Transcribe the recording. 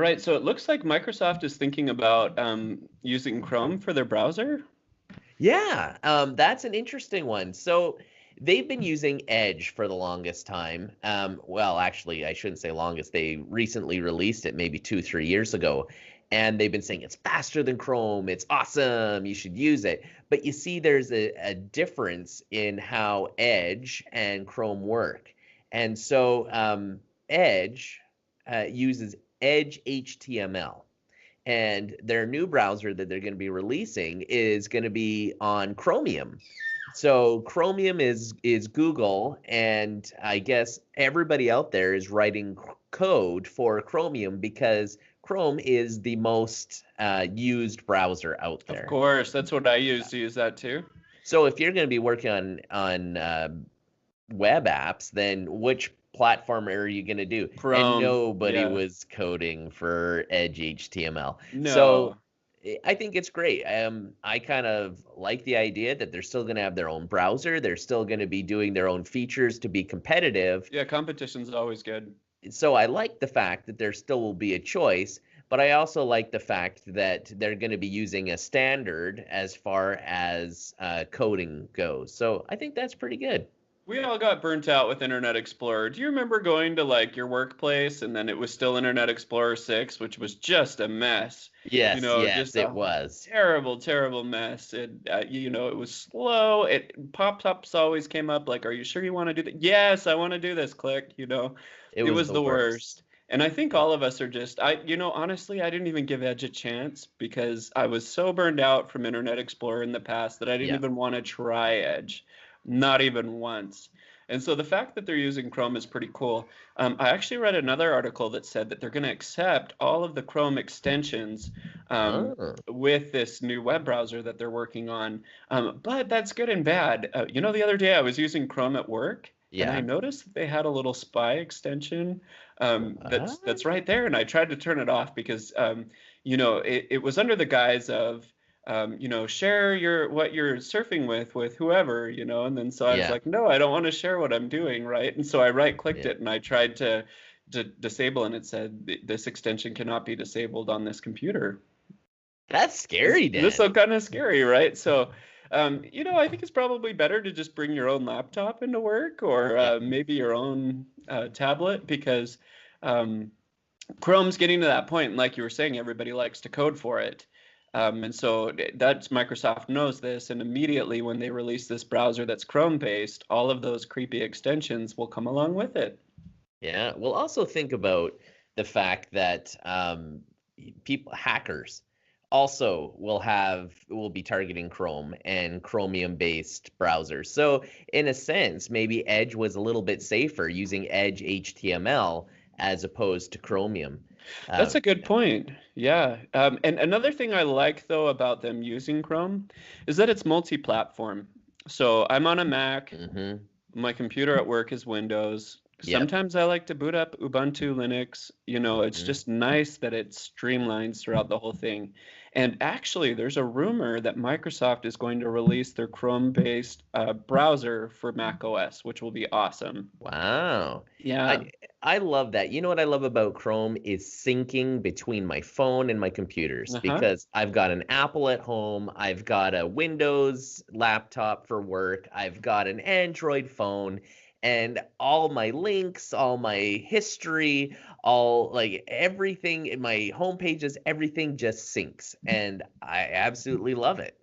All right, so it looks like Microsoft is thinking about using Chrome for their browser. Yeah, that's an interesting one. So they've been using Edge for the longest time. Well, actually, I shouldn't say longest. They recently released it maybe 2, 3 years ago. And they've been saying it's faster than Chrome. It's awesome. You should use it. But you see, there's a difference in how Edge and Chrome work. And so Edge uses Edge HTML. And their new browser that they're going to be releasing is going to be on Chromium. So Chromium is Google, and I guess everybody out there is writing code for Chromium because Chrome is the most used browser out Of there. course, that's what I use to use that too. So if you're going to be working on web apps, then which platform are you going to do? And Chrome, nobody yeah. was coding for Edge HTML. So No. I think it's great. I kind of like the idea that they're still going to have their own browser. They're still going to be doing their own features to be competitive. Yeah, competition's always good. So I like the fact that there still will be a choice, but I also like the fact that they're going to be using a standard as far as coding goes. So I think that's pretty good. We all got burnt out with Internet Explorer. Do you remember going to like your workplace and then it was still Internet Explorer 6, which was just a mess? You Yes, know, yes, just it a was. terrible, terrible mess. It was slow. Pop-ups always came up like, "Are you sure you want to do that?" Yes, I want to do this. Click. It It was was the the worst. worst. And I think all of us are just, honestly, I didn't even give Edge a chance because I was so burned out from Internet Explorer in the past that I didn't Yeah. even want to try Edge, not even once. And so the fact that they're using Chrome is pretty cool. I actually read another article that said that they're going to accept all of the Chrome extensions Oh, with this new web browser that they're working on. But that's good and bad. The other day I was using Chrome at work, and I yeah. noticed that they had a little spy extension that's What? right there, and I tried to turn it off because it was under the guise of share what you're surfing with whoever, and then so I was Yeah. like, no, I don't want to share what I'm doing, right? And so I right-clicked Yeah. it and I tried to disable, and it said this extension cannot be disabled on this computer. That's scary, This is Dan. so kind of scary, right? So, I think it's probably better to just bring your own laptop into work or Yeah. maybe your own tablet because um, Chrome's getting to that point, and like you were saying, everybody likes to code for it. And so that's Microsoft knows this, and immediately when they release this browser that's Chrome-based, all of those creepy extensions will come along with it. Yeah. Well, also think about the fact that hackers also will be targeting Chrome and Chromium based browsers. So in a sense, maybe Edge was a little bit safer using Edge HTML as opposed to Chromium. That's Uh, a good point. Yeah. And another thing I like, though, about them using Chrome is that it's multi-platform. So I'm on a Mac. mhm. My computer at work is Windows. Yep. Sometimes I like to boot up Ubuntu Linux. It's Mhm. just nice that it streamlines throughout the whole thing. And actually, there's a rumor that Microsoft is going to release their Chrome-based browser for Mac OS, which will be awesome. Wow. Yeah. I love that. You know what I love about Chrome is syncing between my phone and my computers Uh-huh. because I've got an Apple at home, I've got a Windows laptop for work, I've got an Android phone, and all my links, all my history, all like everything in my home pages, everything just syncs, and I absolutely love it.